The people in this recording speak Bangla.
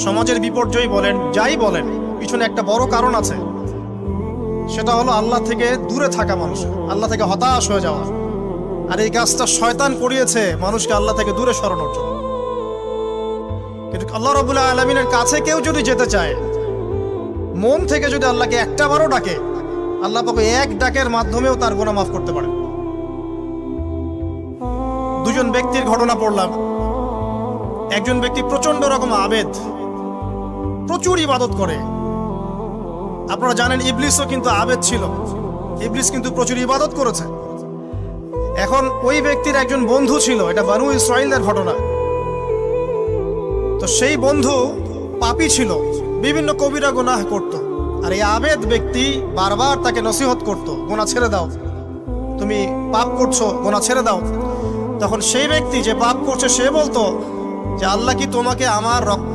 সমাজের বিপর্যয় বলেন, যাই বলেন, পিছনে একটা বড় কারণ আছে। সেটা হলো আল্লাহ থেকে দূরে থাকা মানুষ, আল্লাহ থেকে হতাশ হয়ে যাওয়া। আর এই কাজটা শয়তান করিয়েছে মানুষকে আল্লাহ থেকে দূরে সরানোর জন্য। কিন্তু আল্লাহ রাব্বুল আলামিনের কাছে কেউ যদি যেতে চায়, মন থেকে যদি আল্লাহকে একটা বারও ডাকে, আল্লাহ পাক এক ডাকের মাধ্যমেও তার গুনাহ মাফ করতে পারেন। দুজন ব্যক্তির ঘটনা পড়লাম। একজন ব্যক্তি প্রচন্ড রকম আবেদ, প্রচুর ইবাদত করে। আপনারা জানেন ইবলিসও কিন্তু আবেদ ছিল, ইবলিস কিন্তু প্রচুর ইবাদত করেছে। এখন ওই ব্যক্তির একজন বন্ধু ছিল, এটা বানু ইসরাইলের ঘটনা। তো সেই বন্ধু পাপী ছিল, বিভিন্ন কবিরা গুনাহ করত। আর এই আবেদ ব্যক্তি বারবার তাকে নসিহত করত, গুনাহ ছেড়ে দাও, তুমি পাপ করছো, গুনাহ ছেড়ে দাও। তখন সেই ব্যক্তি যে পাপ করছে সে বলতো যে আল্লাহ কি তোমাকে আমার রক্ত